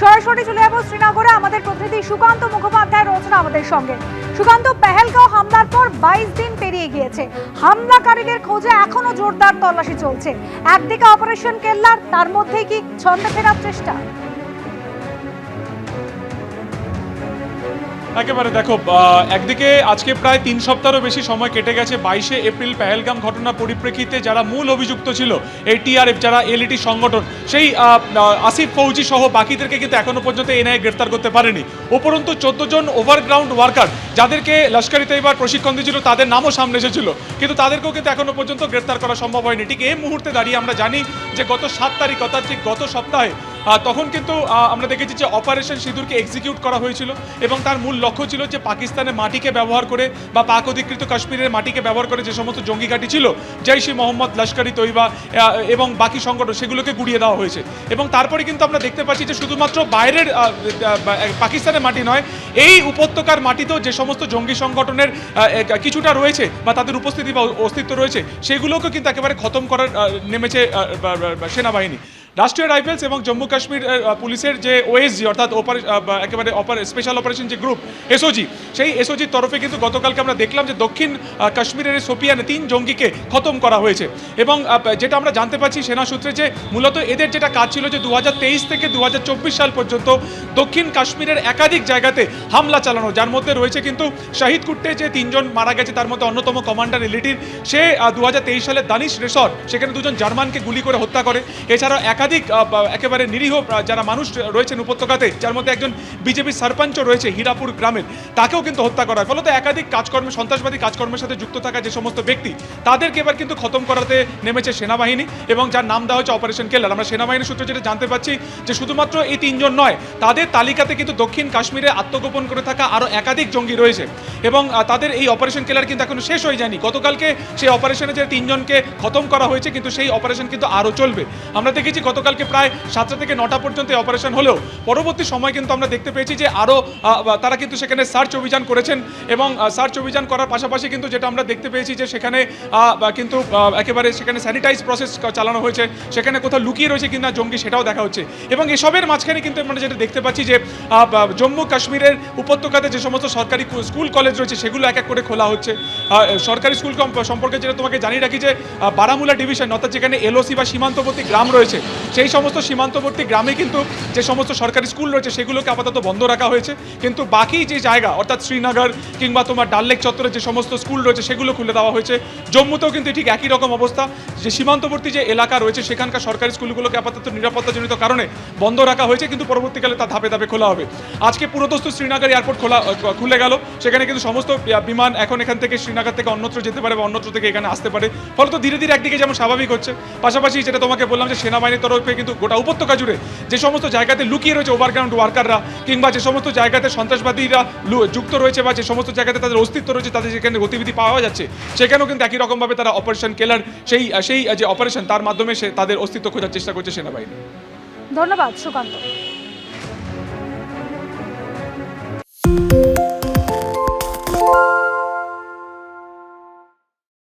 সরাসরি চলে যাবো শ্রীনগরে। আমাদের প্রতিনিধি সুকান্ত মুখোপাধ্যায় রয়েছেন আমাদের সঙ্গে। সুকান্ত, পেহেলগাঁও হামলার পর 22 দিন পেরিয়ে গিয়েছে, হামলাকারীদের খোঁজে এখনো জোরদার তল্লাশি চলছে। একদিকে অপারেশন কেল্লার, তার মধ্যেই কি ছন্দে ফেরার চেষ্টা? একেবারে দেখো, একদিকে আজকে প্রায় 3 সপ্তাহেরও বেশি সময় কেটে গেছে। 22শে এপ্রিল পেহেলগাম ঘটনার পরিপ্রেক্ষিতে যারা মূল অভিযুক্ত ছিল, এই টিআরএফ যারা এলইটি সংগঠন, সেই আসিফ ফৌজি সহ বাকিদেরকে কিন্তু এখনো পর্যন্ত এনআইএ গ্রেফতার করতে পারেনি। উপরন্তু 14 জন ওভারগ্রাউন্ড ওয়ার্কার যাদেরকে লস্কর ই তৈয়বার প্রশিক্ষণ দিয়েছিল, তাদের নামও সামনে এসেছিল, কিন্তু তাদেরকেও কিন্তু এখনো পর্যন্ত গ্রেফতার করা সম্ভব হয়নি। ঠিক এই মুহূর্তে দাঁড়িয়ে আমরা জানি যে গত 7 তারিখ, অর্থাৎ ঠিক গত সপ্তাহে তখন কিন্তু আমরা দেখেছি যে অপারেশন সিঁদুরকে এক্সিকিউট করা হয়েছিল এবং তার মূল লক্ষ্য ছিল যে পাকিস্তানের মাটিকে ব্যবহার করে বা পাক অধিকৃত কাশ্মীরের মাটিকে ব্যবহার করে যে সমস্ত জঙ্গি ঘাঁটি ছিল, জৈশ-ই মোহাম্মদ, লস্কর ই তৈয়বা এবং বাকি সংগঠন, সেগুলোকে গুড়িয়ে দেওয়া হয়েছে। এবং তারপরে কিন্তু আমরা দেখতে পাচ্ছি যে শুধুমাত্র বাইরের পাকিস্তানের মাটি নয়, এই উপত্যকার মাটিতেও যে সমস্ত জঙ্গি সংগঠনের কিছুটা রয়েছে বা তাদের উপস্থিতি বা অস্তিত্ব রয়েছে, সেগুলোকে কিন্তু একেবারে খতম করার নেমেছে সেনাবাহিনী। রাষ্ট্রীয় রাইফেলস এবং জম্মু কাশ্মীর পুলিশের যে ওএসজি, অর্থাৎ একেবারে স্পেশাল অপারেশন যে গ্রুপ এসওজি, সেই এসওজির তরফে কিন্তু গতকালকে আমরা দেখলাম যে দক্ষিণ কাশ্মীরের সোপিয়ানে 3 জঙ্গিকে খতম করা হয়েছে। এবং যেটা আমরা জানতে পারছি সেনা সূত্রে, যে মূলত এদের যেটা কাজ ছিল যে 2023 থেকে 2024 সাল পর্যন্ত দক্ষিণ কাশ্মীরের একাধিক জায়গাতে হামলা চালানো, যার মধ্যে রয়েছে কিন্তু শাহিদ কুট্টে যে 3 জন মারা গেছে, তার মধ্যে অন্যতম কমান্ডার এলইটির, সে 2023 সালে দানিশ রিসর্ট, সেখানে 2 জন জার্মানকে গুলি করে হত্যা করে। এছাড়াও একাধিক একেবারে নিরীহ যারা মানুষ রয়েছেন উপত্যকাতে, যার মধ্যে একজন বিজেপি সরপঞ্চও রয়েছে হীরাপুর গ্রামের, তাকেও কিন্তু হত্যা করা হয়। ফলত একাধিক কাজকর্মে, সন্ত্রাসবাদী কাজকর্মের সাথে যুক্ত থাকা যে সমস্ত ব্যক্তি, তাদেরকে এবার কিন্তু খতম করাতে নেমেছে সেনাবাহিনী, এবং যার নাম দেওয়া হচ্ছে অপারেশন কেল্লার। আমরা সেনাবাহিনীর সূত্রে যেটা জানতে পারছি যে শুধুমাত্র এই 3 জন নয়, তাদের তালিকাতে কিন্তু দক্ষিণ কাশ্মীরে আত্মগোপন করে থাকা আরও একাধিক জঙ্গি রয়েছে, এবং তাদের এই অপারেশন কেল্লার কিন্তু এখনো শেষ হয়ে যায়নি। গতকালকে সেই অপারেশনে যে 3 জনকে খতম করা হয়েছে, কিন্তু সেই অপারেশন কিন্তু আরও চলবে। আমরা দেখেছি গতকালকে প্রায় 7টা থেকে 9টা পর্যন্ত অপারেশন হলেও পরবর্তী সময় কিন্তু আমরা দেখতে পেয়েছি যে আরও তারা কিন্তু সেখানে সার্চ অভিযান করেছেন, এবং সার্চ অভিযান করার পাশাপাশি কিন্তু যেটা আমরা দেখতে পেয়েছি যে সেখানে কিন্তু একেবারে সেখানে স্যানিটাইজ প্রসেস চালানো হয়েছে, সেখানে কোথাও লুকিয়ে রয়েছে কিনা জঙ্গি, সেটাও দেখা হচ্ছে। এবং এসবের মাঝখানে কিন্তু আমরা যেটা দেখতে পাচ্ছি যে জম্মু কাশ্মীরের উপত্যকাতে যে সমস্ত সরকারি স্কুল কলেজ রয়েছে, সেগুলো এক এক করে খোলা হচ্ছে। সরকারি স্কুল সম্পর্কে যেটা তোমাকে জানিয়ে রাখি যে বারামুলা ডিভিশন, অর্থাৎ যেখানে এলওসি বা সীমান্তবর্তী গ্রাম রয়েছে, সেই সমস্ত সীমান্তবর্তী গ্রামে কিন্তু যে সমস্ত সরকারি স্কুল রয়েছে, সেগুলোকে আপাতত বন্ধ রাখা হয়েছে, কিন্তু বাকি যে জায়গা, অর্থাৎ শ্রীনগর কিংবা তোমার ডাল লেক চত্বরে যে সমস্ত স্কুল রয়েছে, সেগুলো খুলে দেওয়া হয়েছে। জম্মুতেও কিন্তু ঠিক একই রকম অবস্থা, যে সীমান্তবর্তী যে এলাকা রয়েছে, সেখানকার সরকারি স্কুলগুলোকে আপাতত নিরাপত্তাজনিত কারণে বন্ধ রাখা হয়েছে, কিন্তু পরবর্তীকালে তা ধাপে ধাপে খোলা হবে। আজকে পুরোদস্ত শ্রীনগর এয়ারপোর্ট খুলে গেল, সেখানে কিন্তু সমস্ত বিমান এখন এখান থেকে শ্রীনগর থেকে অন্যত্র যেতে পারে বা অন্যত্র থেকে এখানে আসতে পারে। ফলত ধীরে ধীরে একদিকে যেমন স্বাভাবিক হচ্ছে, পাশাপাশি যেটা তোমাকে বললাম যে সেনাবাহিনীর তরফে কিন্তু গোটা উপত্যকা জুড়ে যে সমস্ত জায়গাতে লুকিয়ে রয়েছে ওভারগ্রাউন্ড ওয়ার্কাররা, কিংবা যে সমস্ত জায়গাতে সন্ত্রাসবাদীরা যুক্ত রয়েছে বা যে সমস্ত জায়গাতে তাদের অস্তিত্ব রয়েছে, তাদের যেখানে গতিবিধি পাওয়া যাচ্ছে, সেখানেও কিন্তু একই রকমভাবে তারা অপারেশন কেলার, সেই যে অপারেশন, তার মাধ্যমে সে তাদের অস্তিত্ব খোঁজার চেষ্টা করছে সেনাবাহিনী। ধন্যবাদ সুকান্ত।